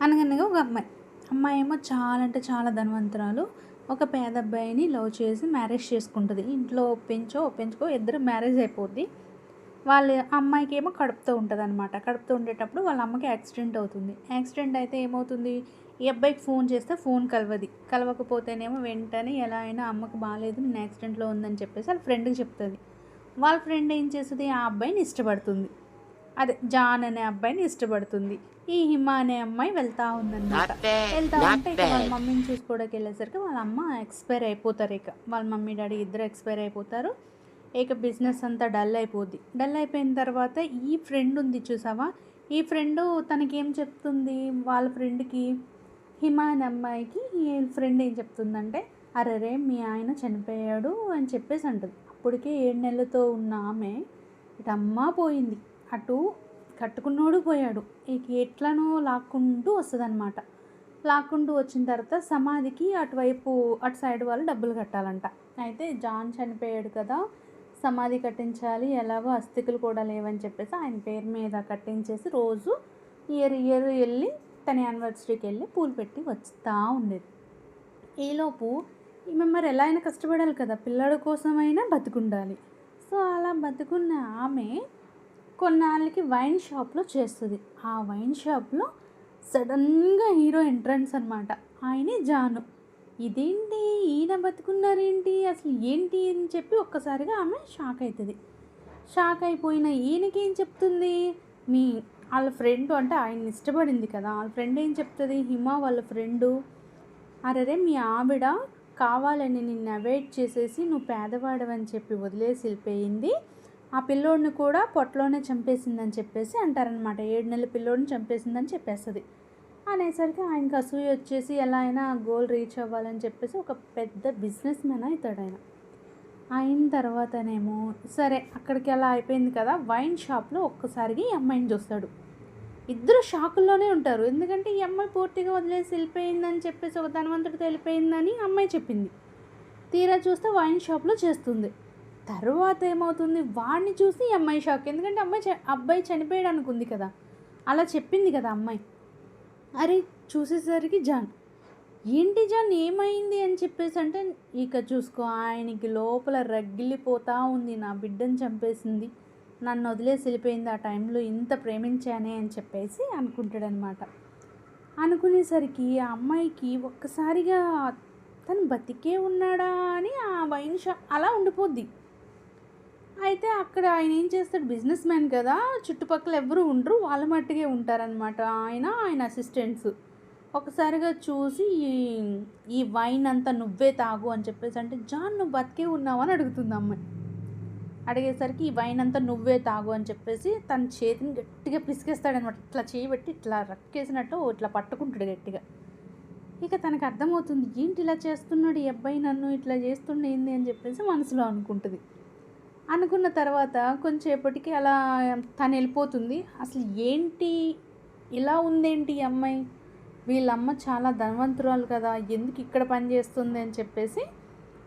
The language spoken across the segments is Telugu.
అనగనగా ఒక అమ్మాయి. అమ్మాయి ఏమో చాలా అంటే చాలా ధనవంతురాలు. ఒక పేద అబ్బాయిని లవ్ చేసి మ్యారేజ్ చేసుకుంటది. ఇంట్లో ఒప్పించుకో ఇద్దరు మ్యారేజ్ అయిపోద్ది. వాళ్ళ అమ్మాయికేమో కడుపుతో ఉంటదనమాట. కడుపుతో ఉండేటప్పుడు వాళ్ళ అమ్మకి యాక్సిడెంట్ అవుతుంది. యాక్సిడెంట్ అయితే ఏమవుతుంది, ఈ అబ్బాయికి ఫోన్ చేస్తే ఫోన్ కలవది. కలవకపోతేనేమో వెంటనే ఎలా అయినా అమ్మకి బాలేదు, నేను యాక్సిడెంట్‌లో ఉందని చెప్పేసి వాళ్ళ ఫ్రెండ్‌కి చెప్తది. వాళ్ళ ఫ్రెండ్ ఏం చేస్తది, ఆ అబ్బాయిని ఇష్టపడుతుంది. అదే జాన్ అనే అబ్బాయిని ఇష్టపడుతుంది. ఈ హిమ అనే అమ్మాయి వెళ్తా ఉందనమాట. Not bad, వెళ్తా not ఉంటే ఇక వాళ్ళ bad. మమ్మీని చూసుకోవడానికి వెళ్ళేసరికి వాళ్ళ అమ్మ ఎక్స్‌పైర్ అయిపోతారు ఇక. వాళ్ళ మమ్మీ, డ్యాడీ ఇద్దరు ఎక్స్‌పైర్ అయిపోతారు. ఇక బిజినెస్ అంతా డల్ అయిపోద్ది. డల్ అయిపోయిన తర్వాత ఈ ఫ్రెండ్ ఉంది చూసావా? ఈ ఫ్రెండు తనకేం చెప్తుంది వాళ్ళ ఫ్రెండ్‌కి, హిమ అనే అమ్మాయికి ఈ ఫ్రెండ్ ఏం చెప్తుందంటే, "అరెరే! మీ ఆయన చనిపోయాడు" అని చెప్పేసి అంటది. అప్పటికే 7 నెలలతో ఉన్న ఆమె ఇటు అమ్మ పోయింది. అటు కట్టుకున్నోడు పోయాడు. ఇక ఎట్లనో లాక్కుంటూ వస్తదనమాట. లాక్కుంటూ వచ్చిన తర్వాత సమాధికి అటు సైడ్ వాళ్ళు డబ్బులు కట్టాలంట. అయితే జాన్ చనిపోయాడు కదా! సమాధి కట్టించాలి. ఎలాగో అస్థికలు కూడా లేవని చెప్పేసి ఆయన పేరు మీద కట్టించేసి రోజు ఇయర్ ఎళ్లి తన యానివర్సరీకి ఎళ్లి పూలు పెట్టి వస్తా ఉండేది. ఈలోపు ఈమె మరి ఎలా అయినా కష్టపడాలి కదా! పిల్లాడి కోసమైనా బతికుండాలి. సో, అలా బతికున్న ఆమె కొన్నాళ్ళకి వైన్ షాప్‌లో చేస్తది. ఆ వైన్ షాప్‌లో సడన్‌గా హీరో ఎంట్రన్స్ అనమాట. ఆయనే జాను. ఇదేంటి ఈయన బతికున్నారేంటి? అసలు ఏంటి అని చెప్పి ఒక్కసారిగా ఆమె షాక్ అయితది. షాక్ అయిపోయిన ఈయనకేం చెప్తుంది? మీ ఆళ్ళ ఫ్రెండు అంటే ఆయన్ని ఇష్టపడింది కదా! ఆళ్ళ ఫ్రెండ్ ఏం చెప్తది? హిమ వాళ్ళ ఫ్రెండు, "అరెరే! మీ ఆవిడ కావాలని నిన్ను అవాయిడ్ చేసేసి నువ్వు పేదవాడివని చెప్పి వదిలేసి ఎళ్ళిపోయింది. ఆ పిల్లోడిని కూడా పొట్టలోనే చంపేసిందని" చెప్పేసి అంటారనమాట. 7 నెలల పిల్లోడిని చంపేసిందని చెప్పేస్తది. అనేసరికి ఆయనకి అసూయ వచ్చేసి ఎలా అయినా గోల్ రీచ్ అవ్వాలని చెప్పేసి ఒక పెద్ద బిజినెస్ మ్యాన్ అయితాడాయన. అయిన తర్వాతనేమో సరే అక్కడికి అలా అయిపోయింది కదా! వైన్ షాప్‌లో ఒక్కసారిగా ఈ అమ్మాయిని చూస్తాడు. ఇద్దరు షాకుల్లోనే ఉంటారు. ఎందుకంటే ఈ అమ్మాయి పూర్తిగా వదిలేసి ఎళ్ళిపోయిందని చెప్పేసి ఒక ధనవంతుడితో ఎళ్ళిపోయిందని అమ్మాయి చెప్పింది. తీరా చూస్తే వైన్ షాప్‌లో చేస్తుంది. తరువాత ఏమవుతుంది వాడిని చూసి ఈ అమ్మాయి షాక్. ఎందుకంటే అబ్బాయి చనిపోయాడు అనుకుంది కదా! అలా చెప్పింది కదా అమ్మాయి. అరే! చూసేసరికి జాన్. ఏంటి జాన్ ఏమైంది అని చెప్పేసి అంటే, ఇక చూసుకో ఆయనకి లోపల రగిలిపోతా ఉంది. నా బిడ్డని చంపేసింది. నన్ను వదిలేసి వెళ్ళిపోయింది. ఆ టైంలో ఇంత ప్రేమించానే అని చెప్పేసి అనుకుంటాడనమాట. అనుకునేసరికి ఆ అమ్మాయికి ఒక్కసారిగా తను బతికే ఉన్నాడా అని ఆ వైన్ షాప్ అలా ఉండిపోద్ది. అయితే అక్కడ ఆయన ఏం చేస్తాడు బిజినెస్ మ్యాన్ కదా! చుట్టుపక్కల ఎవ్వరు ఉండరు. వాళ్ళ మట్టుకే ఉంటారనమాట. ఆయన అసిస్టెంట్స్. ఒకసారిగా చూసి ఈ వైన్ అంతా నువ్వే తాగు అని చెప్పేసి అంటే, "జాన్ నువ్వు బతికే ఉన్నావా?" అని అడుగుతుంది అమ్మాయి. అడిగేసరికి ఈ వైన్ అంతా నువ్వే తాగు అని చెప్పేసి తన చేతిని గట్టిగా పిసికేస్తాడనమాట. ఇట్లా చేయి పెట్టి ఇట్లా రక్కేసినట్టు ఇట్లా పట్టుకుంటాడు గట్టిగా. ఇక తనకు అర్థమవుతుంది. ఏంటి ఇలా చేస్తున్నాడు ఈ అబ్బాయి నన్ను ఇట్లా చేస్తుండు ఏంది అని చెప్పేసి మనసులో అనుకుంటుంది. అనుకున్న తర్వాత కొంచెంసేపటికి అలా తను వెళ్ళిపోతుంది. అసలు ఏంటి ఇలా ఉందేంటి ఈ అమ్మాయి? వీళ్ళమ్మ చాలా ధనవంతురాలు కదా! ఎందుకు ఇక్కడ పని చేస్తుంది అని చెప్పేసి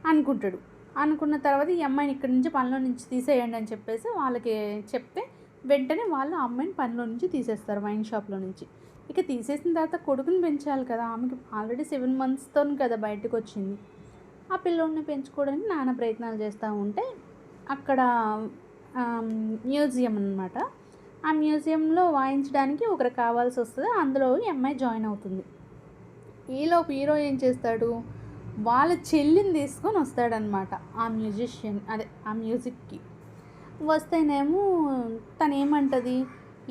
అనుకుంటాడు. అనుకున్న తర్వాత ఈ అమ్మాయిని ఇక్కడి నుంచి పనిలో నుంచి తీసేయండి అని చెప్పేసి వాళ్ళకి చెప్తే వెంటనే వాళ్ళు ఆ అమ్మాయిని పనిలో నుంచి తీసేస్తారు వైన్ షాప్‌లో నుంచి. ఇక తీసేసిన తర్వాత కొడుకుని పెంచాలి కదా! ఆమెకి ఆల్రెడీ 7 మంత్స్‌తోని కదా బయటకొచ్చింది. ఆ పిల్లోడిని పెంచుకోవడానికి నానా ప్రయత్నాలు చేస్తూ ఉంటే అక్కడ మ్యూజియం అనమాట. ఆ మ్యూజియంలో వాయించడానికి ఒకరు కావాల్సి వస్తది. అందులో ఈ అమ్మాయి జాయిన్ అవుతుంది. ఈలోపు హీరో ఏం చేస్తాడు, వాళ్ళ చెల్లిని తీసుకొని వస్తాడనమాట. ఆ మ్యూజిషియన్ అదే ఆ మ్యూజిక్‌కి. వస్తేనేమో తనేమంటది,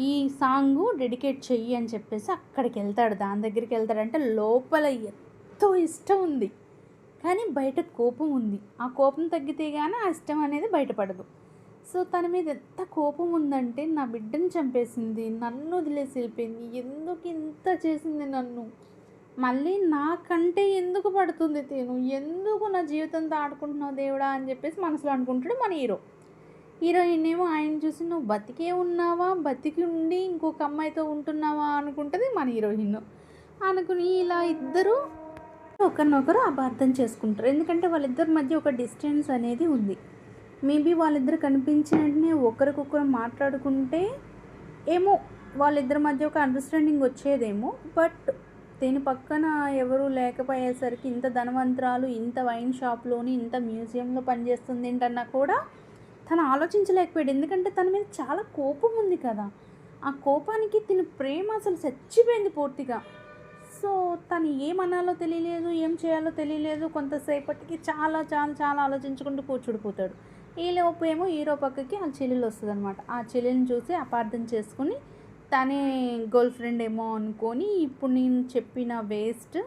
ఈ సాంగు డెడికేట్ చెయ్యి అని చెప్పేసి అక్కడికెళ్తాడు. దాని దగ్గరికెళ్తాడు. అంటే లోపల ఎంతో ఇష్టం ఉంది. కానీ బయట కోపం ఉంది. ఆ కోపం తగ్గితే గాని ఆ ఇష్టం అనేది బయటపడదు. సో, తన మీద ఎంత కోపం ఉందంటే, నా బిడ్డని చంపేసింది, నన్ను వదిలేసి వెళ్ళిపోయింది, ఎందుకు ఇంత చేసింది నన్ను, మళ్ళీ నాకంటే ఎందుకు పడుతుంది తిను, ఎందుకు నా జీవితంతో ఆడుకుంటున్నావు దేవుడా అని చెప్పేసి మనసులో అనుకుంటాడు మన హీరో. హీరోయిన్ ఏమో ఆయన చూసి నువ్వు బతికే ఉన్నావా, బతికి ఉండి ఇంకొక అమ్మాయితో ఉంటున్నావా అనుకుంటుంది మన హీరోయిన్. అనుకుని ఇలా ఇద్దరు ఒకరినొకరు అపార్థం చేసుకుంటారు. ఎందుకంటే వాళ్ళిద్దరి మధ్య ఒక డిస్టెన్స్ అనేది ఉంది. మేబీ వాళ్ళిద్దరు కనిపించిన వెంటనే ఒకరికొకరు మాట్లాడుకుంటే ఏమో వాళ్ళిద్దరి మధ్య ఒక అండర్స్టాండింగ్ వచ్చేదేమో. బట్ దీని పక్కన ఎవరు లేకపోయేసరికి ఇంత ధనవంతురాలు, ఇంత వైన్ షాప్‌లోని, ఇంత మ్యూజియంలో పనిచేస్తుంది ఏంటన్నా కూడా తను ఆలోచించలేకపోయాడు. ఎందుకంటే తన మీద చాలా కోపం ఉంది కదా! ఆ కోపానికి తిని ప్రేమ అసలు చచ్చిపోయింది పూర్తిగా. సో, తను ఏమనాలో తెలియలేదు, ఏం చేయాలో తెలియలేదు. కొంతసేపటికి చాలా చాలా చాలా ఆలోచించుకుంటూ కూర్చుండిపోతాడు. ఈలోపు ఏమో హీరో పక్కకి ఆళ్ళ చెల్లెలు వస్తదనమాట. ఆ చెల్లెలిని చూసి అపార్థం చేసుకొని తనే గర్ల్ ఫ్రెండ్ ఏమో అనుకోని ఇప్పుడు నేను చెప్పిన వేస్ట్,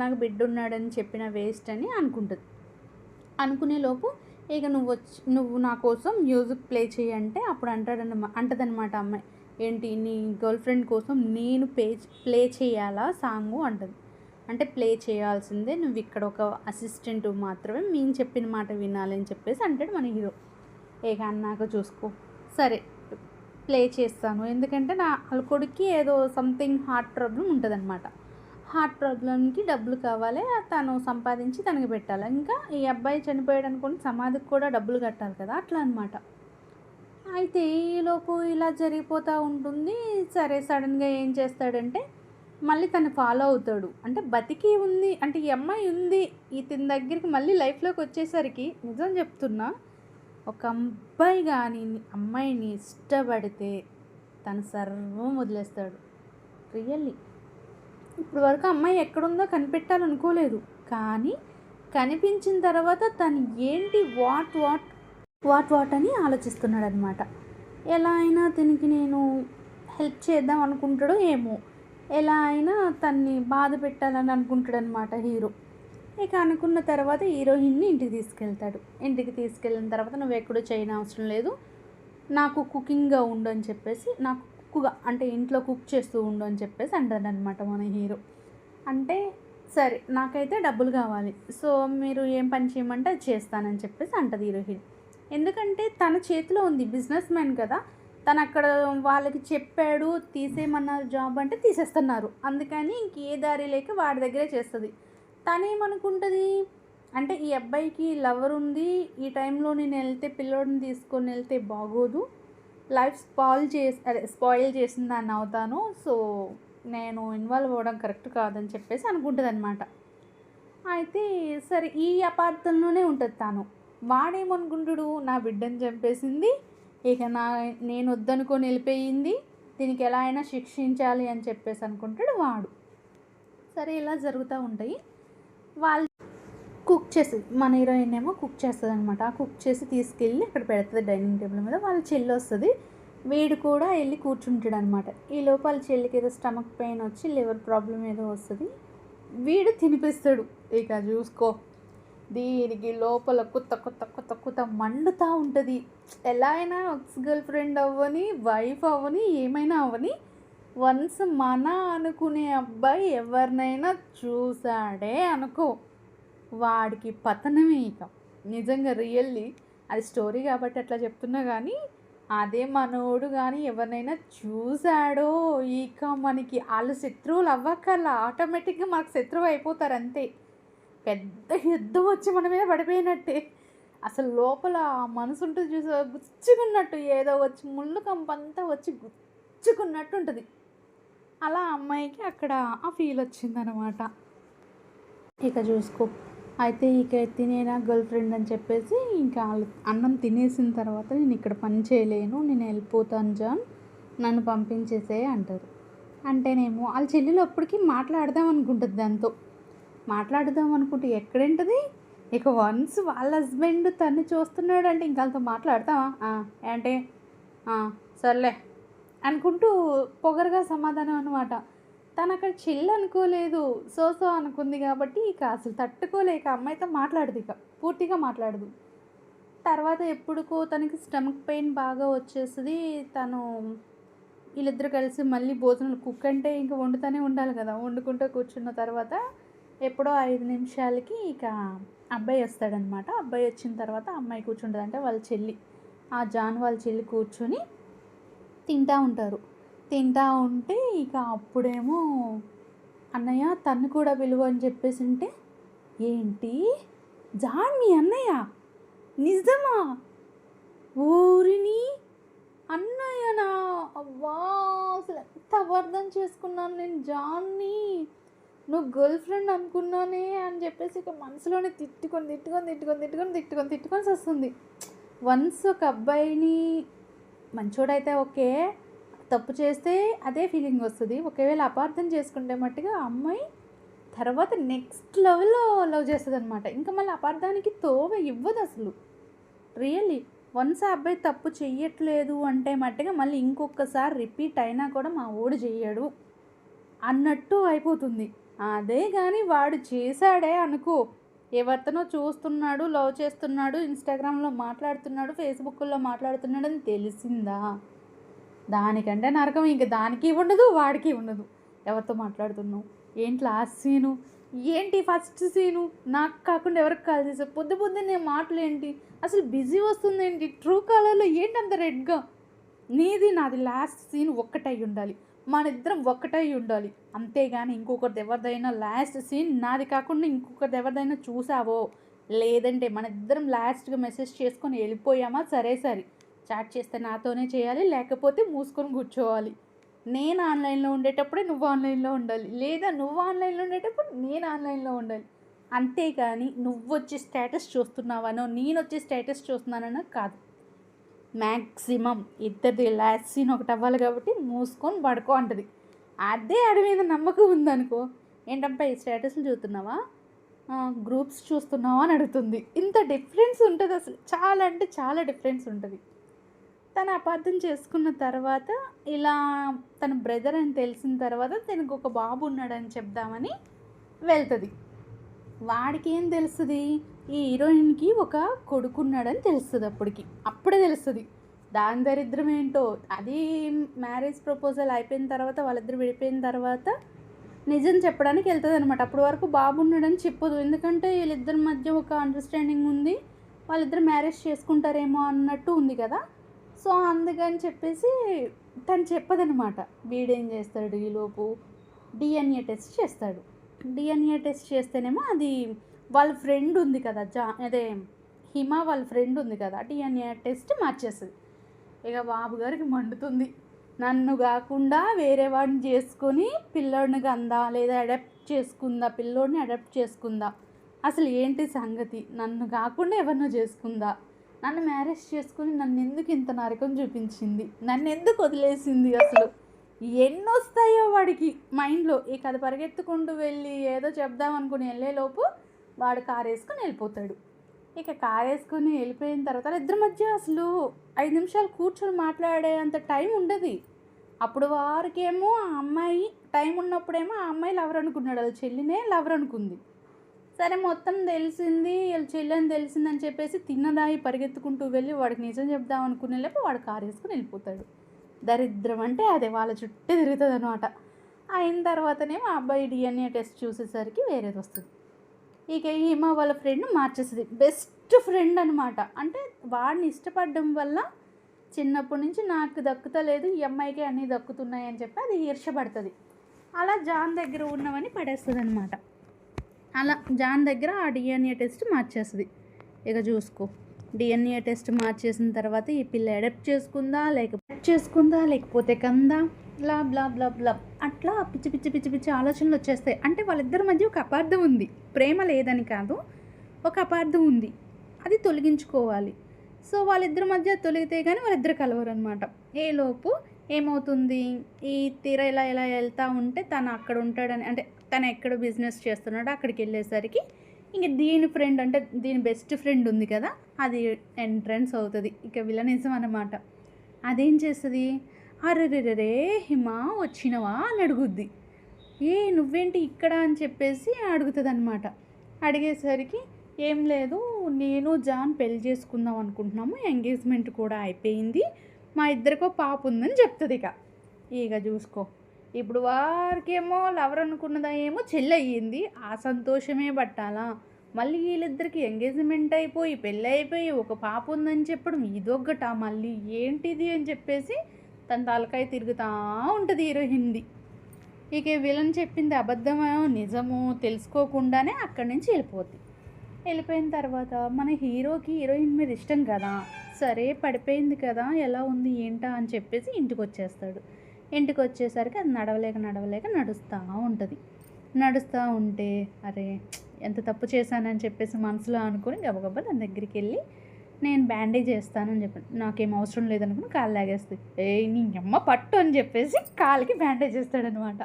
నాకు బిడ్డున్నాడని చెప్పిన వేస్ట్ అని అనుకుంటది. అనుకునే లోపు ఇక నువ్వు నా కోసం మ్యూజిక్ ప్లే చెయ్యి అంటే అప్పుడు అంటదనమాట అమ్మాయి. ఏంటి నీ గర్ల్ ఫ్రెండ్ కోసం నేను ప్లే చేయాలా సాంగు అంటది. అంటే ప్లే చేయాల్సిందే, నువ్వు ఇక్కడ ఒక అసిస్టెంట్ మాత్రమే, మేము చెప్పిన మాట వినాలి అని చెప్పేసి అంటాడు మన హీరో. ఇక అన్నాక చూసుకో, సరే ప్లే చేస్తాను. ఎందుకంటే వాళ్ళ కొడుక్కి ఏదో సంథింగ్ హార్ట్ ప్రాబ్లం ఉంటుందన్నమాట. హార్ట్ ప్రాబ్లంకి డబ్బులు కావాలి, తను సంపాదించి తనకి పెట్టాలి. ఇంకా ఈ అబ్బాయి చనిపోయాడు అనుకోని సమాధికి కూడా డబ్బులు కట్టాలి కదా, అట్లా అనమాట. అయితే ఈలోపు ఇలా జరిగిపోతూ ఉంటుంది. సరే సడన్గా ఏం చేస్తాడంటే మళ్ళీ తను ఫాలో అవుతాడు. అంటే బతికి ఉంది అంటే ఈ అమ్మాయి ఉంది ఇతని దగ్గరికి మళ్ళీ లైఫ్లోకి వచ్చేసరికి నిజం చెప్తున్నా, ఒక అబ్బాయి కానీ అమ్మాయిని ఇష్టపడితే తను సర్వం వదిలేస్తాడు. రియల్లీ ఇప్పుడు వరకు అమ్మాయి ఎక్కడుందో కనిపెట్టాలనుకోలేదు. కానీ కనిపించిన తర్వాత తను ఏంటి వాట్ అని ఆలోచిస్తున్నాడు అనమాట. ఎలా అయినా దీనికి నేను హెల్ప్ చేద్దాం అనుకుంటాడో ఏమో, ఎలా అయినా తన్ని బాధ పెట్టాలని అనుకుంటాడు అనమాట హీరో. ఇక అనుకున్న తర్వాత హీరోయిన్ని ఇంటికి తీసుకెళ్తాడు. ఇంటికి తీసుకెళ్ళిన తర్వాత నువ్వు ఎక్కడో చేయని అవసరం లేదు, నాకు కుకింగ్గా ఉండు అని చెప్పేసి, నాకు కుక్గా అంటే ఇంట్లో కుక్ చేస్తూ ఉండు అని చెప్పేసి అంటాడనమాట మన హీరో. అంటే సరే నాకైతే డబ్బులు కావాలి, సో మీరు ఏం పని చేయమంటే అది చేస్తానని చెప్పేసి అంటది హీరోయిన్. ఎందుకంటే తన చేతిలో ఉంది, బిజినెస్ మ్యాన్ కదా, తను అక్కడ వాళ్ళకి చెప్పాడు తీసేయమన్నారు జాబ్ అంటే తీసేస్తున్నారు. అందుకని ఇంకే దారి లేక వాడి దగ్గరే చేస్తుంది. తనేమనుకుంటుంది అంటే ఈ అబ్బాయికి లవర్ ఉంది, ఈ టైంలో నేను వెళ్తే పిల్లోడిని తీసుకొని వెళ్తే బాగోదు, లైఫ్ స్పాయిల్ చేసిన దాన్ని అవుతాను, సో నేను ఇన్వాల్వ్ అవ్వడం కరెక్ట్ కాదని చెప్పేసి అనుకుంటుంది అనమాట. అయితే సరే ఈ అపార్థంలోనే ఉంటుంది తాను. వాడేమనుకుంటాడు, నా బిడ్డని చంపేసింది, ఇక నేను వద్దనుకొని వెళ్ళిపోయింది, దీనికి ఎలా అయినా శిక్షించాలి అని చెప్పేసి అనుకుంటాడు వాడు. సరే ఇలా జరుగుతూ ఉంటాయి. వాళ్ళు కుక్ చేస్తుంది, మన హీరోయిన్ ఏమో కుక్ చేస్తుంది అనమాట. ఆ కుక్ చేసి తీసుకెళ్ళి అక్కడ పెడుతుంది డైనింగ్ టేబుల్ మీద. వాళ్ళ చెల్లి వస్తుంది, వీడు కూడా వెళ్ళి కూర్చుంటాడు అనమాట. ఈ లోపల చెల్లికి ఏదో స్టమక్ పెయిన్ వచ్చి లివర్ ప్రాబ్లం ఏదో వస్తుంది, వీడు తినిపిస్తాడు. ఇక చూసుకో దీనికి లోపల కొత్త మండుతూ ఉంటుంది. ఎలా అయినా ఎక్స్ గర్ల్ ఫ్రెండ్ అవ్వని, వైఫ్ అవ్వని, ఏమైనా అవ్వని, వన్స్ మన అనుకునే అబ్బాయి ఎవరినైనా చూసాడే అనుకో, వాడికి పతనమే ఇక. నిజంగా రియల్లీ అది స్టోరీ కాబట్టి అట్లా చెప్తున్నా, కానీ అదే మనోడు కానీ ఎవరినైనా చూశాడో ఇక మనకి వాళ్ళు శత్రువులు అవ్వకల్లా ఆటోమేటిక్గా మనకు శత్రువు అయిపోతారు అంతే. పెద్ద యుద్ధం వచ్చి మన మీద పడిపోయినట్టే. అసలు లోపల మనసు ఉంటుంది చూసా, గుచ్చుకున్నట్టు ఏదో వచ్చి ముళ్ళు కంపంతా వచ్చి గుచ్చుకున్నట్టు ఉంటుంది. అలా అమ్మాయికి అక్కడ ఆ ఫీల్ వచ్చిందనమాట. ఇక చూసుకో, అయితే ఇక తినేనా గర్ల్ ఫ్రెండ్ అని చెప్పేసి ఇంకా అన్నం తినేసిన తర్వాత నేను ఇక్కడ పని చేయలేను, నేను వెళ్ళిపోతాను జాన్, నన్ను పంపించేసే అంటారు. అంటేనేమో వాళ్ళ చెల్లెలు అప్పటికి మాట్లాడదాం అనుకుంటుంది, దాంతో మాట్లాడదాం అనుకుంటే ఎక్కడేంటది, ఇక వన్స్ వాళ్ళ హస్బెండ్ తను చూస్తున్నాడు అంటే ఇంక వాళ్ళతో మాట్లాడతావా అంటే సర్లే అనుకుంటూ పొగరుగా సమాధానం అనమాట. తను అక్కడ చిల్ అనుకోలేదు, సో అనుకుంది కాబట్టి ఇక అసలు తట్టుకోలేక అమ్మాయితో మాట్లాడదు, ఇక పూర్తిగా మాట్లాడదు. తర్వాత ఎప్పుడుకో తనకి స్టమక్ పెయిన్ బాగా వచ్చేస్తుంది. తను వీళ్ళిద్దరు కలిసి మళ్ళీ భోజనాలు, కుక్ అంటే ఇంకా వండుతూనే ఉండాలి కదా, వండుకుంటూ కూర్చున్న తర్వాత ఎప్పుడో 5 నిమిషాలకి ఇక అబ్బాయి వస్తాడనమాట. అబ్బాయి వచ్చిన తర్వాత అమ్మాయి కూర్చుంటుంది, అంటే వాళ్ళ చెల్లి, ఆ జాన్ వాళ్ళ చెల్లి కూర్చొని తింటూ ఉంటారు. తింటూ ఉంటే ఇక అప్పుడేమో అన్నయ్య తను కూడా విలువ అని చెప్పేసి ఉంటే, ఏంటి జాన్ మీ అన్నయ్య నిజమా, ఊరిని అన్నయ్యనా? అవ్వా! అసలు ఎంత అపార్థం చేసుకున్నాను నేను జాన్‌ని. నువ్వు గర్ల్ ఫ్రెండ్ అనుకున్నానే అని చెప్పేసి ఇక మనసులోనే తిట్టుకొని సస్తుంది. వన్స్ ఒక అబ్బాయిని మంచోడైతే ఓకే. తప్పు చేస్తే అదే ఫీలింగ్ వస్తది. ఒకవేళ అపార్థం చేసుకుంటే మట్టుగా ఆ అమ్మాయి తర్వాత నెక్స్ట్ లెవెల్‌లో లవ్ చేస్తదనమాట. ఇంకా మళ్ళీ అపార్థానికి తోవ ఇవ్వదసలు. రియల్లీ. వన్స్ ఆ అబ్బాయి తప్పు చెయ్యట్లేదు అంటే మట్టుగా మళ్ళీ ఇంకొకసారి రిపీట్ అయినా కూడా మా వోడు చెయ్యడు అన్నట్టు అయిపోతుంది. అదే గాని వాడు చేశాడే అనుకో, ఎవరితోనో చూస్తున్నాడు, లవ్ చేస్తున్నాడు, ఇన్‌స్టాగ్రామ్‌లో మాట్లాడుతున్నాడు, ఫేస్‌బుక్కుల్లో మాట్లాడుతున్నాడని తెలిసిందా, దానికంటే నరకం ఇంక దానికి ఉండదు, వాడికి ఉండదు. ఎవరితో మాట్లాడుతున్నావు? ఏంటి లాస్ట్ సీను? ఏంటి ఫస్ట్ సీను? నాకు కాకుండా ఎవరికి కాల్ చేసావు? పొద్దున్నే మాటలేంటి? అసలు బిజీ వస్తుందేంటి? ట్రూ కాలర్‌లో ఏంటంత రెడ్‌గా? నీది నాది లాస్ట్ సీన్ ఒక్కటై ఉండాలి. మనిద్దరం ఒక్కటై ఉండాలి. అంతేగాని ఇంకొకరిది ఎవరిదైనా లాస్ట్ సీన్ నాది కాకుండా ఇంకొకరిది ఎవరిదైనా చూసావో, లేదంటే మనిద్దరం లాస్ట్‌గా మెసేజ్ చేసుకొని వెళ్ళిపోయామా సరే. చాట్ చేస్తే నాతోనే చేయాలి, లేకపోతే మూసుకొని కూర్చోవాలి. నేను ఆన్లైన్లో ఉండేటప్పుడే నువ్వు ఆన్లైన్లో ఉండాలి, లేదా నువ్వు ఆన్లైన్లో ఉండేటప్పుడు నేను ఆన్లైన్లో ఉండాలి. అంతేగాని నువ్వొచ్చి స్టేటస్ చూస్తున్నావనో నేనొచ్చి స్టేటస్ చూస్తున్నానో కాదు. మ్యాక్సిమం ఇద్దరిది లాస్ట్ సీన్ ఒకటి అవ్వాలి కాబట్టి మూసుకొని పడుకో అంటది. అదే ఆడి మీద నమ్మకం ఉందనుకో, ఏంటంటే ఈ స్టేటస్లు చూస్తున్నావా, గ్రూప్స్ చూస్తున్నావా అని అడుగుతుంది. ఇంత డిఫరెన్స్ ఉంటుంది అసలు. చాలా అంటే చాలా డిఫరెన్స్ ఉంటుంది. తను అపార్థం చేసుకున్న తర్వాత ఇలా తన బ్రదర్ అని తెలిసిన తర్వాత తనకు ఒక బాబు ఉన్నాడని చెప్దామని వెళ్తుంది. వాడికి ఏం తెలుస్తుంది, ఈ హీరోయిన్కి ఒక కొడుకున్నాడని తెలుస్తుంది. అప్పుడే తెలుస్తుంది దాని దరిద్రం ఏంటో. అది మ్యారేజ్ ప్రపోజల్ అయిపోయిన తర్వాత వాళ్ళిద్దరు విడిపోయిన తర్వాత నిజం చెప్పడానికి వెళ్తుంది అనమాట. అప్పటి వరకు బాబు ఉన్నాడని చెప్పదు, ఎందుకంటే వీళ్ళిద్దరి మధ్య ఒక అండర్స్టాండింగ్ ఉంది, వాళ్ళిద్దరు మ్యారేజ్ చేసుకుంటారేమో అన్నట్టు ఉంది కదా. సో అందుకని చెప్పేసి తను చెప్పదనమాట. వీడేం చేస్తాడు, ఈలోపు డిఎన్ఏ టెస్ట్ చేస్తాడు. డిఎన్ఏ టెస్ట్ చేస్తేనేమో అది వాళ్ళ ఫ్రెండ్ ఉంది కదా, అదే హిమ వాళ్ళ ఫ్రెండ్ ఉంది కదా, డిఎన్ఏ టెస్ట్ మార్చేస్తుంది. ఇక బాబు గారికి మండుతుంది. నన్ను కాకుండా వేరే వాడిని చేసుకొని పిల్లోడిని కందా, లేదా పిల్లోడిని అడాప్ట్ చేసుకుందా, అసలు ఏంటి సంగతి, నన్ను కాకుండా ఎవరినో చేసుకుందా, నన్ను మ్యారేజ్ చేసుకుని నన్ను ఎందుకు ఇంత నరకం చూపించింది, నన్ను ఎందుకు వదిలేసింది, అసలు ఎన్నొస్తాయో వాడికి మైండ్లో. ఇక అది పరిగెత్తుకుంటూ వెళ్ళి ఏదో చెప్దాం అనుకుని వెళ్ళేలోపు వాడు కారు వేసుకొని వెళ్ళిపోతాడు. ఇక కారు వేసుకొని వెళ్ళిపోయిన తర్వాత ఇద్దరి మధ్య అసలు 5 నిమిషాలు కూర్చొని మాట్లాడే అంత టైం ఉండదు. అప్పుడు వారికేమో ఆ అమ్మాయి టైం ఉన్నప్పుడేమో ఆ అమ్మాయి లవర్ అనుకున్నాడు, వాళ్ళ చెల్లినే లవర్ అనుకుంది. సరే మొత్తం తెలిసింది, వీళ్ళ చెల్లని తెలిసిందని చెప్పేసి తిన్నదాయి పరిగెత్తుకుంటూ వెళ్ళి వాడికి నిజం చెప్దాం అనుకునే లేపు వాడు కారు వేసుకొని వెళ్ళిపోతాడు. దరిద్రం అంటే అదే వాళ్ళ చుట్టూ తిరుగుతుంది అనమాట. అయిన తర్వాతనేమో ఆ అబ్బాయి డిఎన్ఏ టెస్ట్ చూసేసరికి వేరేది వస్తుంది. ఇక హిమ వాళ్ళ ఫ్రెండ్ మార్చేస్తుంది. బెస్ట్ ఫ్రెండ్ అనమాట. అంటే వాడిని ఇష్టపడడం వల్ల చిన్నప్పటి నుంచి నాకు దక్కుతలేదు, ఈ అమ్మాయికి అన్నీ దక్కుతున్నాయి అని చెప్పి అది ఈర్షపడుతుంది. అలా జాన్ దగ్గర ఉన్నవని పడేస్తుంది అనమాట. అలా జాన్ దగ్గర ఆ డిఎన్ఏ టెస్ట్ మార్చేస్తుంది. ఇక చూసుకో, డిఎన్ఏ టెస్ట్ మార్చేసిన తర్వాత ఈ పిల్ల అడాప్ట్ చేసుకుందా లేకపోతే కందా, బ్లా బ్లా బ్లా బ్లా అట్లా పిచ్చి ఆలోచనలు వచ్చేస్తాయి. అంటే వాళ్ళిద్దరి మధ్య ఒక అపార్థం ఉంది, ప్రేమ లేదని కాదు, ఒక అపార్థం ఉంది, అది తొలగించుకోవాలి. సో వాళ్ళిద్దరి మధ్య తొలగితే కానీ వాళ్ళిద్దరు కలవరు అనమాట. ఏలోపు ఏమవుతుంది, ఈ తీర ఇలా వెళ్తూ ఉంటే తను అక్కడ ఉంటాడని, అంటే తను ఎక్కడ బిజినెస్ చేస్తున్నాడో అక్కడికి వెళ్ళేసరికి ఇంక దీని ఫ్రెండ్, అంటే దీని బెస్ట్ ఫ్రెండ్ ఉంది కదా, అది ఎంట్రన్స్ అవుతుంది. ఇక విలనిజం అన్నమాట. అదేం చేస్తుంది, అరెరెరే హిమ వచ్చినవా అని అడుగుద్ది. నువ్వేంటి ఇక్కడ అని చెప్పేసి అడుగుతుంది అనమాట. అడిగేసరికి ఏం లేదు, నేను జాన్ పెళ్లి చేసుకుందాం అనుకుంటున్నాము, ఎంగేజ్మెంట్ కూడా అయిపోయింది, మా ఇద్దరికో పాప ఉందని చెప్తుంది. ఇక చూసుకో, ఇప్పుడు వారికేమో లవర్ అనుకున్నదా ఏమో చెల్లి అయ్యింది, ఆ సంతోషమే పట్టాలా, మళ్ళీ వీళ్ళిద్దరికి ఎంగేజ్మెంట్ అయిపోయి పెళ్ళి అయిపోయి ఒక పాప ఉందని చెప్పడం ఇదొక్కట, మళ్ళీ ఏంటిది అని చెప్పేసి తన తలకాయ తిరుగుతూ ఉంటుంది హీరోయిన్ది. ఇక విలన్ చెప్పింది అబద్ధమో నిజమో తెలుసుకోకుండానే అక్కడి నుంచి వెళ్ళిపోద్ది. వెళ్ళిపోయిన తర్వాత మన హీరోకి హీరోయిన్ మీద ఇష్టం కదా, సరే పడిపోయింది కదా, ఎలా ఉంది ఏంటా అని చెప్పేసి ఇంటికొచ్చేస్తాడు. ఇంటికొచ్చేసరికి అది నడవలేక నడుస్తూ ఉంటది. నడుస్తూ ఉంటే అరే! ఎంత తప్పు చేశానని చెప్పేసి మనసులో అనుకోని గబగబా దాని దగ్గరికెళ్ళి నేను బ్యాండేజ్ ఏస్తానని చెప్పాను. నాకేం అవసరం లేదనుకుని కాళ్ళు లాగేస్తది. ఏయ్! నీ యమ్మ పట్టు అని చెప్పేసి కాలికి బ్యాండేజ్ ఏస్తాడనమాట.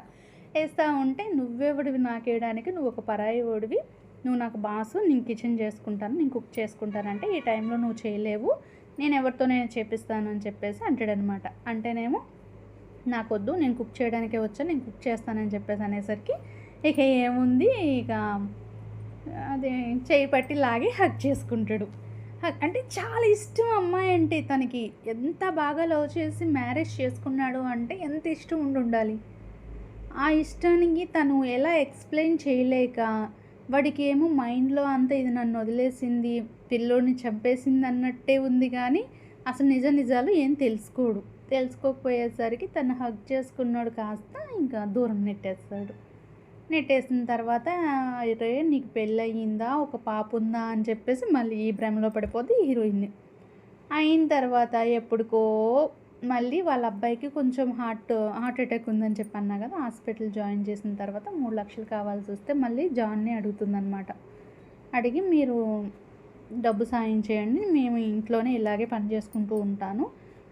ఏస్తా ఉంటే నువ్వెవడివి నాకేయడానికి, నువ్వు ఒక పరాయివోడివి, నువ్వు నాకు బాసు, నేను కిచెన్ చేసుకుంటాను, నేను కుక్ చేసుకుంటానంటే ఈ టైంలో నువ్వు చేయలేవు, నేను ఎవరితో నేను చేపిస్తాను అని చెప్పేసి అంటాడనమాట. అంటేనేమో నాకొద్దు, నేను కుక్ చేయడానికే వచ్చాను, నేను కుక్ చేస్తానని చెప్పేసి అనేసరికి ఇక ఏముంది, ఇక అదే చేయి పట్టి లాగి హగ్ చేసుకుంటాడు. అంటే చాలా ఇష్టం అమ్మాయి అంటే తనకి. ఎంత బాగా లవ్ చేసి మ్యారేజ్ చేసుకున్నాడు అంటే ఎంత ఇష్టం ఉండాలి. ఆ ఇష్టానికి తను ఎలా ఎక్స్ప్లెయిన్ చేయలేక, వాడికి ఏమో మైండ్లో అంతా ఇది నన్ను వదిలేసింది, పిల్లోడిని చంపేసింది అన్నట్టే ఉంది కానీ అసలు నిజాలు ఏం తెలుసుకోకపోయేసరికి తను హగ్ చేసుకున్నాడు కాస్త ఇంకా దూరం నెట్టేస్తాడు. నెట్టేసిన తర్వాత అరే నీకు పెళ్ళయిందా, ఒక పాప ఉందా అని చెప్పేసి మళ్ళీ ఈ భ్రమలో పడిపోద్ది హీరోయిన్. అయిన తర్వాత ఎప్పటికో మళ్ళీ వాళ్ళ అబ్బాయికి కొంచెం హార్ట్ అటాక్ ఉందని చెప్పి అన్నా కదా, హాస్పిటల్ జాయిన్ చేసిన తర్వాత 3 లక్షలు కావాల్సి వస్తే మళ్ళీ జాన్ని అడుగుతుందనమాట. అడిగి మీరు డబ్బు సాయం చేయండి, మేము ఇంట్లోనే ఇలాగే పని చేసుకుంటూ ఉంటాను,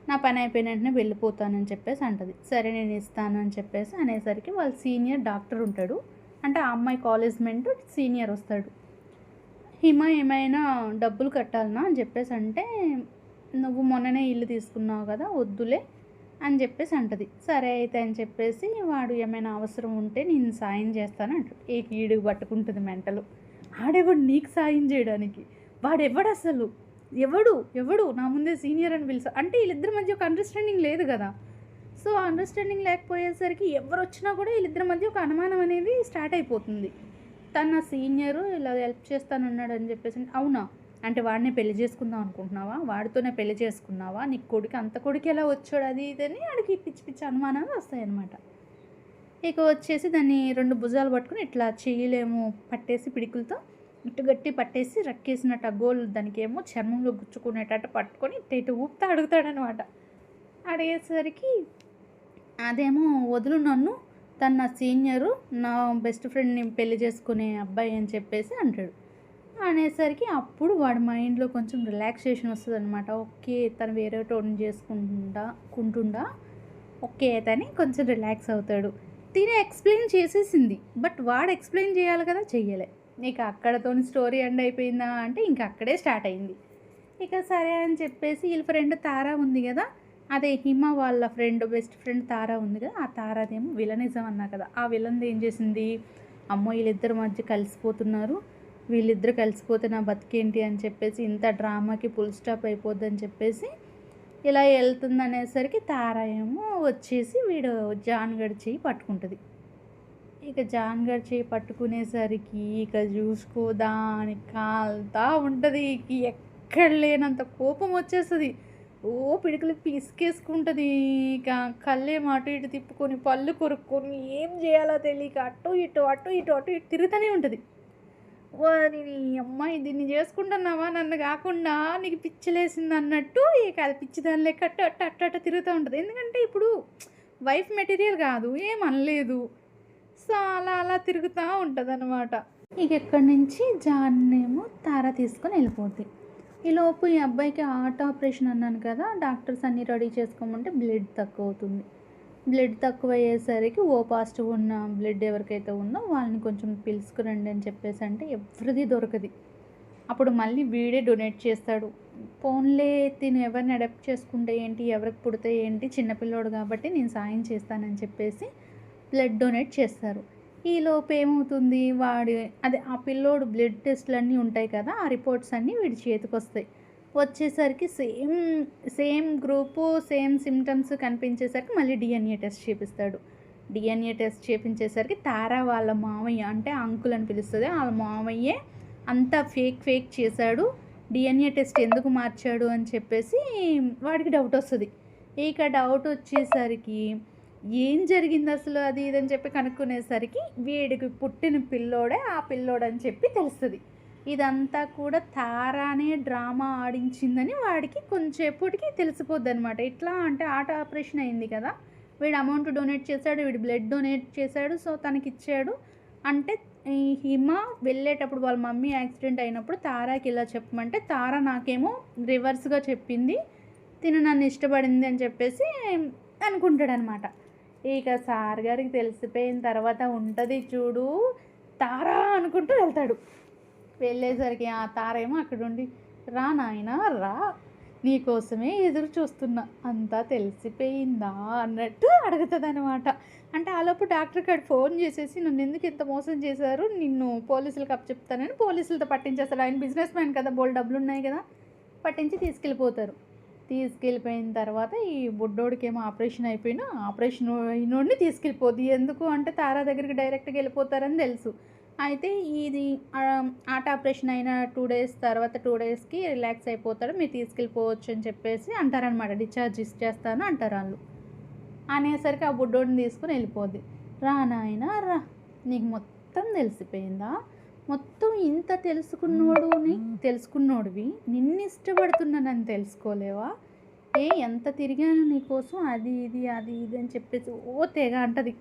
నా పని అయిపోయిన వెంటనే వెళ్ళిపోతానని చెప్పేసి అంటది. సరే నేను ఇస్తాను అని చెప్పేసి అనేసరికి వాళ్ళ సీనియర్ డాక్టర్ ఉంటాడు. అంటే ఆ అమ్మాయి కాలేజ్ మెంట్ సీనియర్ వస్తాడు. హిమ ఏమైనా డబ్బులు కట్టాలనా అని చెప్పేసి అంటే, నువ్వు మొన్ననే ఇల్లు తీసుకున్నావు కదా, వద్దులే అని చెప్పేసి అంటది. సరే అయితే అని చెప్పేసి వాడు ఏమైనా అవసరం ఉంటే నేను సాయం చేస్తాను అంటాడు. ఈడుగు పట్టుకుంటుంది మెంటలు. ఆడెవడు నీకు సాయం చేయడానికి, వాడెవడు అసలు, ఎవడు నా ముందే సీనియర్ అని పిలుస్తా అంటే వీళ్ళిద్దరి మధ్య ఒక అండర్స్టాండింగ్ లేదు కదా. సో అండర్స్టాండింగ్ లేకపోయేసరికి ఎవరు వచ్చినా కూడా వీళ్ళిద్దరి మధ్య ఒక అనుమానం అనేది స్టార్ట్ అయిపోతుంది. తన సీనియరు ఇలా హెల్ప్ చేస్తానన్నాడు అని చెప్పేసి, అవునా అంటే వాడిని పెళ్లి చేసుకుందాం అనుకుంటున్నావా, వాడితోనే పెళ్లి చేసుకున్నావా, నీకు కొడుకు అంత కొడుకు ఎలా వచ్చాడు, అది ఇదని ఆడికి పిచ్చి అనుమానాలు వస్తాయన్నమాట. ఇక వచ్చేసి దాన్ని 2 భుజాలు పట్టుకుని ఇట్లా చేయలేము పట్టేసి పిడికులతో ఇటు గట్టి పట్టేసి రక్కేసినట్టు ఆ గోల్ దానికి ఏమో చర్మంలో గుచ్చుకునేటట్టు పట్టుకొని ఇటు ఊపుతా అడుగుతాడనమాట. అడిగేసరికి అదేమో వదులు నన్ను, తను నా సీనియరు, నా బెస్ట్ ఫ్రెండ్ని పెళ్లి చేసుకునే అబ్బాయి అని చెప్పేసి అంటాడు. అనేసరికి అప్పుడు వాడి మైండ్లో కొంచెం రిలాక్సేషన్ వస్తుంది అనమాట. ఓకే తను వేరే టోన్ చేసుకుంటుండా ఓకే తని కొంచెం రిలాక్స్ అవుతాడు. తినే ఎక్స్ప్లెయిన్ చేసేసింది, బట్ వాడు ఎక్స్ప్లెయిన్ చేయాలి కదా, చెయ్యలే. ఇక అక్కడతో స్టోరీ ఎండ్ అయిపోయిందా అంటే ఇంకా అక్కడే స్టార్ట్ అయింది. ఇక సరే అని చెప్పేసి వీళ్ళ ఫ్రెండ్ తారా ఉంది కదా, అదే హిమ వాళ్ళ బెస్ట్ ఫ్రెండ్ తారా ఉంది కదా, ఆ తారాదేమో విలనిజం అన్నా కదా, ఆ విలన్ది ఏం చేసింది, అమ్మో వీళ్ళిద్దరి మధ్య కలిసిపోతున్నారు, వీళ్ళిద్దరు కలిసిపోతే నా బతికేంటి అని చెప్పేసి ఇంత డ్రామాకి ఫుల్ స్టాప్ అయిపోద్ది అని చెప్పేసి ఇలా వెళ్తుంది. అనేసరికి తారా ఏమో వచ్చేసి వీడు జాన్ గడి చేయి పట్టుకుంటుంది. ఇక జాన్ గడి చేయి పట్టుకునేసరికి ఇక చూసుకో దానికి కాలుతా ఉంటుంది. ఎక్కడ లేనంత కోపం వచ్చేస్తుంది. ఓ పిడికలు పిసికేసుకుంటుంది. ఇక కళ్ళేమో అటు ఇటు తిప్పుకొని పళ్ళు కొరుక్కొని ఏం చేయాలో తెలియక అటు ఇటు తిరుగుతూనే ఉంటుంది. వారి అమ్మాయి దీన్ని చేసుకుంటున్నావా నన్ను కాకుండా, నీకు పిచ్చిలేసింది అన్నట్టు ఇక అది పిచ్చి దాని లెక్క అట్ట తిరుగుతూ ఉంటుంది. ఎందుకంటే ఇప్పుడు వైఫ్ మెటీరియల్ కాదు, ఏమనలేదు. సో అలా తిరుగుతూ ఉంటుంది అనమాట. ఇక ఎక్కడి నుంచి జాన్నేమో తార తీసుకొని వెళ్ళిపోద్ది. ఈలోపు ఈ అబ్బాయికి హార్ట్ ఆపరేషన్ అన్నాను కదా, డాక్టర్స్ అన్నీ రెడీ చేసుకోమంటే బ్లడ్ తక్కువ అవుతుంది. బ్లడ్ తక్కువ అయ్యేసరికి ఓ పాజిటివ్ ఉన్న బ్లడ్ ఎవరికైతే ఉందో వాళ్ళని కొంచెం పిలుచుకురండి అని చెప్పేసి అంటే ఎవరిది దొరకది. అప్పుడు మళ్ళీ వీడే డొనేట్ చేస్తాడు. ఫోన్లే తిను ఎవరిని అడాప్ట్ చేసుకుంటే ఏంటి, ఎవరికి పుడితే ఏంటి, చిన్నపిల్లోడు కాబట్టి నేను సాయం చేస్తానని చెప్పేసి బ్లడ్ డొనేట్ చేస్తారు. ఈలోపు ఏమవుతుంది, ఆ పిల్లోడు బ్లడ్ టెస్ట్లు అన్నీ ఉంటాయి కదా, ఆ రిపోర్ట్స్ అన్నీ వీడి చేతికి వస్తాయి. వచ్చేసరికి సేమ్ గ్రూపు సేమ్ సిమ్టమ్స్ కనిపించేసరికి మళ్ళీ డిఎన్ఏ టెస్ట్ చేపిస్తాడు. డిఎన్ఏ టెస్ట్ చేపించేసరికి తారా వాళ్ళ మామయ్య అంటే అంకుల్ అని పిలుస్తుంది, వాళ్ళ మామయ్యే అంతా ఫేక్ చేశాడు, డిఎన్ఏ టెస్ట్ ఎందుకు మార్చాడు అని చెప్పేసి వాడికి డౌట్ వస్తుంది. ఇక డౌట్ వచ్చేసరికి ఏం జరిగింది అసలు అది ఇదని చెప్పి కనుక్కునేసరికి వీడికి పుట్టిన పిల్లోడే ఆ పిల్లోడని చెప్పి తెలుస్తుంది. ఇదంతా కూడా తారానే డ్రామా ఆడించిందని వాడికి కొంచెంసేపటికి తెలిసిపోద్ది అనమాట. ఎట్లా అంటే హార్ట్ ఆపరేషన్ అయింది కదా, వీడు అమౌంట్ డొనేట్ చేశాడు, వీడు బ్లడ్ డొనేట్ చేశాడు, సో తనకిచ్చాడు. అంటే ఈ హిమ వెళ్ళేటప్పుడు వాళ్ళ మమ్మీ యాక్సిడెంట్ అయినప్పుడు తారాకి ఇలా చెప్పమంటే తారా నాకేమో రివర్స్గా చెప్పింది, తిను నన్ను ఇష్టపడింది అని చెప్పేసి అనుకుంటాడనమాట. ఇక సార్ గారికి తెలిసిపోయిన తర్వాత ఉంటుంది చూడు, తారా అనుకుంటూ వెళ్తాడు. వెళ్ళేసరికి ఆ తారేమో అక్కడుండి, రా నాయనా రా, నీకోసమే ఎదురు చూస్తున్నా, అంతా తెలిసిపోయిందా అన్నట్టు అడుగుతుంది అనమాట. అంటే ఆలోపు డాక్టర్ గారు ఫోన్ చేసేసి నన్ను ఎందుకు ఇంత మోసం చేశారు, నిన్ను పోలీసులకు అప్పచెప్తానని పోలీసులతో పట్టించేస్తాడు. ఆయన బిజినెస్ మ్యాన్ కదా, బోల్డ్ డబ్బులు ఉన్నాయి కదా, పట్టించి తీసుకెళ్ళిపోతారు. తీసుకెళ్ళిపోయిన తర్వాత ఈ బుడ్డోడికి ఏమో ఆపరేషన్ అయినోడిని తీసుకెళ్ళిపోద్ది. ఎందుకు అంటే తారా దగ్గరికి డైరెక్ట్గా వెళ్ళిపోతారని తెలుసు. అయితే ఇది హార్ట్ ఆపరేషన్ అయిన 2 days తర్వాత 2 daysకి రిలాక్స్ అయిపోతాడు, మీరు తీసుకెళ్ళిపోవచ్చు అని చెప్పేసి అంటారనమాట. డిశ్చార్జ్ ఇచ్చేస్తాను అంటారు వాళ్ళు. అనేసరికి ఆ బుడ్డోడిని తీసుకుని వెళ్ళిపోద్ది. రా నాయనా రా, నీకు మొత్తం తెలిసిపోయిందా, మొత్తం ఇంత తెలుసుకున్నోడివి నిన్ను ఇష్టపడుతున్నానని తెలుసుకోలేవా, ఎంత తిరిగాను నీకోసం, అది ఇది అని చెప్పేసి తెగ అంటది.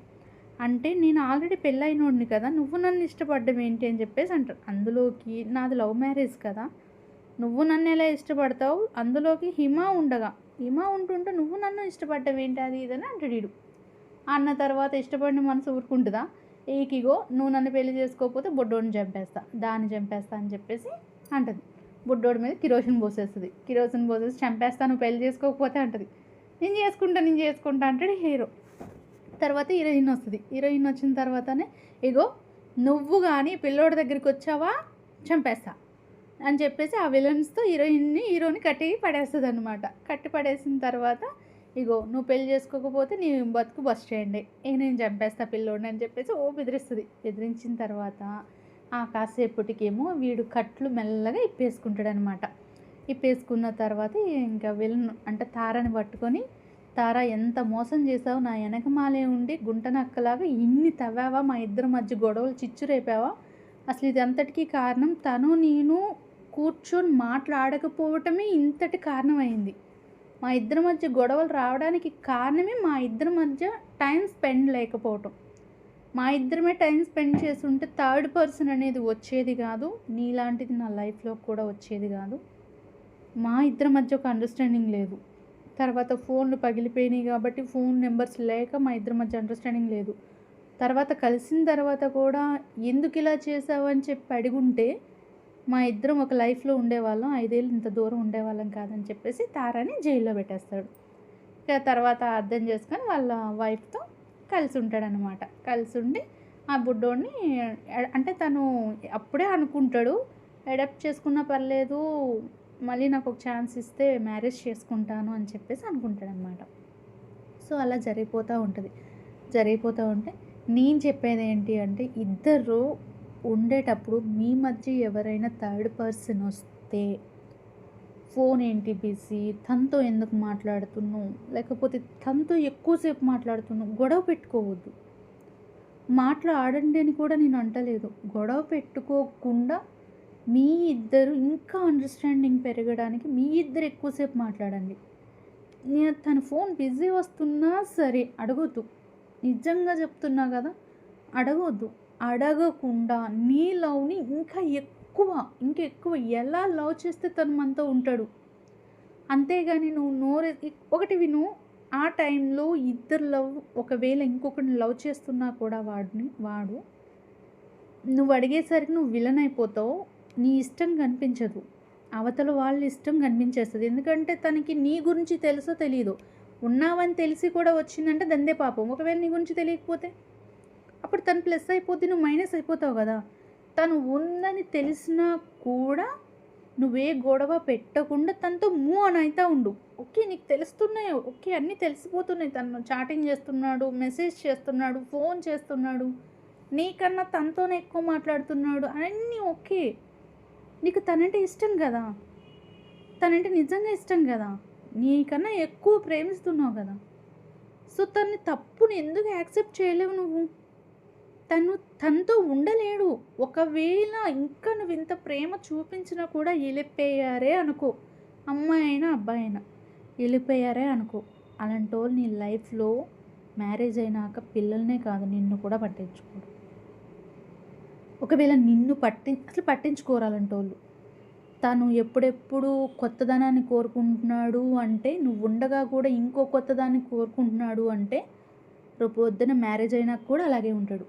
అంటే నేను ఆల్రెడీ పెళ్ళైనోడిని కదా, నువ్వు నన్ను ఇష్టపడ్డం ఏంటి అని చెప్పేసి అంటారు. అందులోకి నాది లవ్ మ్యారేజ్ కదా, నువ్వు నన్ను ఎలా ఇష్టపడతావు, అందులోకి హిమ ఉంటుంటే నువ్వు నన్ను ఇష్టపడ్డం ఏంటి, అది ఇదని అంటాడు వీడు. అన్న తర్వాత ఇష్టపడిన మనసు ఊరుకుంటుందా, ఏకిగో నువ్వు నన్ను పెళ్లి చేసుకోకపోతే బుడ్డోడిని చంపేస్తా, దాన్ని చంపేస్తా అని చెప్పేసి అంటది. బుడ్డోడి మీద కిరోసిన్ పోసేస్తుంది. కిరోసిన్ పోసేసి చంపేస్తా నువ్వు పెళ్లి చేసుకోకపోతే అంటది. నేను చేసుకుంటా అంటాడు హీరో. తర్వాత హీరోయిన్ వస్తుంది. హీరోయిన్ వచ్చిన తర్వాతనే ఇగో నువ్వు కానీ పిల్లోడి దగ్గరికి వచ్చావా చంపేస్తా అని చెప్పేసి ఆ విలన్స్తో హీరోని కట్టి పడేస్తుంది అనమాట. కట్టి పడేసిన తర్వాత ఇగో నువ్వు పెళ్లి చేసుకోకపోతే నీ బతుకు బస్ చేయండి, నేను చంపేస్తా పిల్లోడిని అని చెప్పేసి బెదిరిస్తుంది. బెదిరించిన తర్వాత ఆ కాసేపటికేమో వీడు కట్లు మెల్లగా ఇప్పేసుకుంటాడు అనమాట. ఇప్పేసుకున్న తర్వాత ఇంకా విలన్ అంటే తారని పట్టుకొని, తారా ఎంత మోసం చేసావు, నా వెనకమాలే ఉండి గుంటనక్కలాగా ఇన్ని తవ్వావా, మా ఇద్దరి మధ్య గొడవలు చిచ్చు రేపావా, అసలు ఇది అంతటికీ కారణం తను నేను కూర్చొని మాట్లాడకపోవటమే ఇంతటి కారణమైంది. మా ఇద్దరి మధ్య గొడవలు రావడానికి కారణమే మా ఇద్దరి మధ్య టైం స్పెండ్ లేకపోవటం. మా ఇద్దరమే టైం స్పెండ్ చేసి ఉంటే థర్డ్ పర్సన్ అనేది వచ్చేది కాదు, నీలాంటిది నా లైఫ్లో కూడా వచ్చేది కాదు. మా ఇద్దరి మధ్య ఒక అండర్స్టాండింగ్ లేదు. తర్వాత ఫోన్లు పగిలిపోయినాయి కాబట్టి ఫోన్ నెంబర్స్ లేక మా ఇద్దరి మధ్య అండర్స్టాండింగ్ లేదు. తర్వాత కలిసిన తర్వాత కూడా ఎందుకు ఇలా చేసావు అని చెప్పి అడుగుంటే మా ఇద్దరం ఒక లైఫ్లో ఉండేవాళ్ళం, 5 ఏళ్ళు ఇంత దూరం ఉండేవాళ్ళం కాదని చెప్పేసి తారాని జైల్లో పెట్టేస్తాడు. ఇక తర్వాత అర్థం చేసుకొని వాళ్ళ వైఫ్తో కలిసి ఉంటాడనమాట. కలిసి ఉండి ఆ బుడ్డోడిని అంటే తను అప్పుడే అనుకుంటాడు, అడాప్ట్ చేసుకున్నా పర్లేదు, మళ్ళీ నాకు ఒక ఛాన్స్ ఇస్తే మ్యారేజ్ చేసుకుంటాను అని చెప్పేసి అనుకుంటాడనమాట. సో అలా జరిగిపోతూ ఉంటే నేను చెప్పేది ఏంటి అంటే, ఇద్దరు ఉండేటప్పుడు మీ మధ్య ఎవరైనా థర్డ్ పర్సన్ వస్తే ఫోన్ ఏంటి బిజీ, తనతో ఎందుకు మాట్లాడుతున్నావు, లేకపోతే తనతో ఎక్కువసేపు మాట్లాడుతున్నావు, గొడవ పెట్టుకోవద్దు. మాట్లాడండి అని కూడా నేను అంటలేదు, గొడవ పెట్టుకోకుండా మీ ఇద్దరు ఇంకా అండర్స్టాండింగ్ పెరగడానికి మీ ఇద్దరు ఎక్కువసేపు మాట్లాడండి. నేను తన ఫోన్ బిజీ వస్తున్నా సరే అడగొద్దు, నిజంగా చెప్తున్నా కదా, అడగొద్దు. అడగకుండా నీ లవ్ని ఇంకా ఎక్కువ ఎలా లవ్ చేస్తే తను మనతో ఉంటాడు, అంతేగాని నువ్వు ఒకటి విను, ఆ టైంలో ఇద్దరు లవ్ ఒకవేళ ఇంకొకరిని లవ్ చేస్తున్నా కూడా వాడు నువ్వు అడిగేసరికి నువ్వు విలన్ అయిపోతావు, నీ ఇష్టం కనిపించదు, అవతల వాళ్ళ ఇష్టం కనిపించేస్తుంది. ఎందుకంటే తనకి నీ గురించి తెలుసో తెలీదు, ఉన్నావని తెలిసి కూడా వచ్చిందంటే దందే పాపం. ఒకవేళ నీ గురించి తెలియకపోతే అప్పుడు తను ప్లస్ అయిపోతే నువ్వు మైనస్ అయిపోతావు కదా. తను ఉందని తెలిసినా కూడా నువ్వే గొడవ పెట్టకుండా తనతో మూవ్ ఆన్ అవుతూ ఉండు. ఓకే నీకు తెలుస్తున్నాయి, ఓకే అన్నీ తెలిసిపోతున్నాయి, తను చాటింగ్ చేస్తున్నాడు, మెసేజ్ చేస్తున్నాడు, ఫోన్ చేస్తున్నాడు, నీకన్నా తనతోనే ఎక్కువ మాట్లాడుతున్నాడు, అన్నీ ఓకే, నీకు తనంటే ఇష్టం కదా, తనంటే నిజంగా ఇష్టం కదా, నీకన్నా ఎక్కువ ప్రేమిస్తున్నావు కదా. సో తన్ని తప్పుని ఎందుకు యాక్సెప్ట్ చేయలేవు నువ్వు? తనతో ఉండలేడు. ఒకవేళ ఇంకా నువ్వు ఇంత ప్రేమ చూపించినా కూడా వెళ్ళిపోయారే అనుకో, అమ్మాయి అయినా అబ్బాయి అయినా వెళ్ళిపోయారే అనుకో, అలాంటోళ్ళు నీ లైఫ్లో మ్యారేజ్ అయినాక పిల్లల్నే కాదు నిన్ను కూడా పట్టించుకోరు. ఒకవేళ నిన్ను అసలు పట్టించుకోరు అలాంటోళ్ళు. తను ఎప్పుడెప్పుడు కొత్తదనాన్ని కోరుకుంటున్నాడు అంటే, నువ్వు ఉండగా కూడా ఇంకో కొత్తదాన్ని కోరుకుంటున్నాడు అంటే, రేపు పొద్దున మ్యారేజ్ అయినాక కూడా అలాగే ఉంటాడు.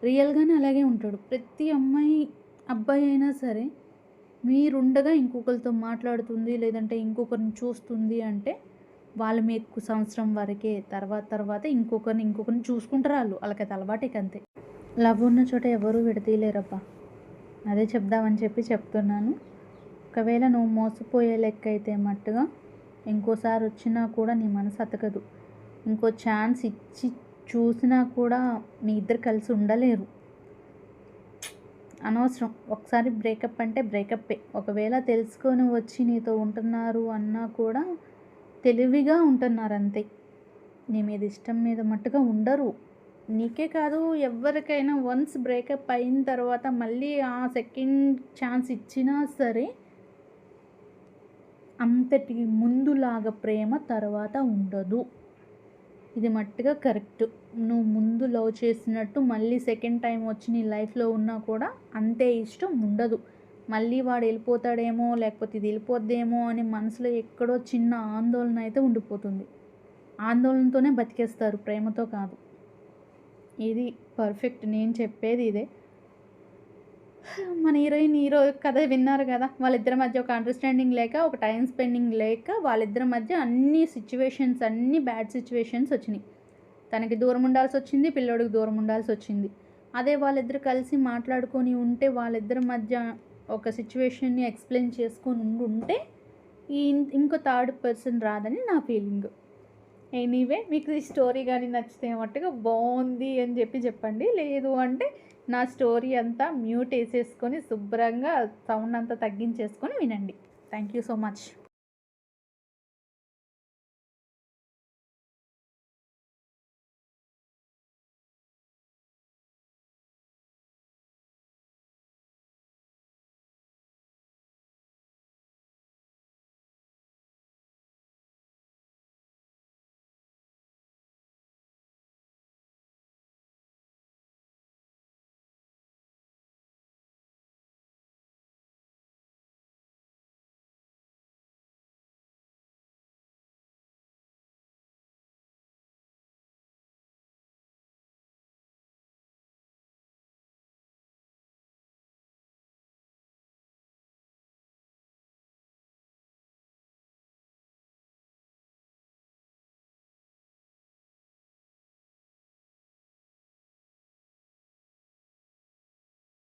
రియల్గానే అలాగే ఉంటాడు. ప్రతి అమ్మాయి అబ్బాయి అయినా సరే మీరుండగా ఇంకొకరితో మాట్లాడుతుంది, లేదంటే ఇంకొకరిని చూస్తుంది అంటే వాళ్ళు మీకు సంవత్సరం వరకే, తర్వాత ఇంకొకరిని చూసుకుంటారు వాళ్ళు. వాళ్ళకైతే అలవాటే అంతే. లవ్ ఉన్న చోట ఎవరు విడతీయలేరబ్బా. అదే చెప్దామని చెప్తున్నాను. ఒకవేళ నువ్వు మోసపోయే లెక్క అయితే మట్టుగా ఇంకోసారి వచ్చినా కూడా నీ మనసు అతకదు. ఇంకో ఛాన్స్ ఇచ్చి చూసినా కూడా మీ ఇద్దరు కలిసి ఉండలేరు. అనవసరం. ఒకసారి బ్రేకప్ అంటే బ్రేకప్పే. ఒకవేళ తెలుసుకొని వచ్చి నీతో ఉంటున్నారు అన్నా కూడా తెలివిగా ఉంటున్నారు అంతే. నీ మీద ఇష్టం మీద మట్టుగా ఉండరు. నీకే కాదు ఎవరికైనా వన్స్ బ్రేకప్ అయిన తర్వాత మళ్ళీ ఆ సెకండ్ ఛాన్స్ ఇచ్చినా సరే అంతటి ముందులాగా ప్రేమ తర్వాత ఉండదు. ఇది మట్టుగా కరెక్ట్. నువ్వు ముందు లవ్ చేసినట్టు మళ్ళీ సెకండ్ టైం వచ్చి నీ లైఫ్లో ఉన్నా కూడా అంతే ఇష్టం ఉండదు. మళ్ళీ వాడు వెళ్ళిపోతాడేమో, లేకపోతే ఇది వెళ్ళిపోద్దేమో అని మనసులో ఎక్కడో చిన్న ఆందోళన అయితే ఉండిపోతుంది. ఆందోళనతోనే బతికేస్తారు, ప్రేమతో కాదు. ఇది పర్ఫెక్ట్. నేను చెప్పేది ఇదే. మన హీరో కథ విన్నారు కదా. వాళ్ళిద్దరి మధ్య ఒక అండర్స్టాండింగ్ లేక, ఒక టైం స్పెండింగ్ లేక వాళ్ళిద్దరి మధ్య అన్ని బ్యాడ్ సిచ్యువేషన్స్ వచ్చినాయి. తనకి దూరం ఉండాల్సి వచ్చింది, పిల్లోడికి దూరం ఉండాల్సి వచ్చింది. అదే వాళ్ళిద్దరు కలిసి మాట్లాడుకొని ఉంటే, వాళ్ళిద్దరి మధ్య ఒక సిచ్యువేషన్ని ఎక్స్ప్లెయిన్ చేసుకొని ఉంటే ఇంకో థర్డ్ పర్సన్ రాదని నా ఫీలింగ్. ఎనీవే, మీకు ఈ స్టోరీ కానీ నచ్చితే మట్టుగా బాగుంది అని చెప్పండి. లేదు అంటే నా స్టోరీ అంతా మ్యూట్ వేసేసుకొని శుభ్రంగా సౌండ్ అంతా తగ్గించేసుకొని వినండి. Thank you so much.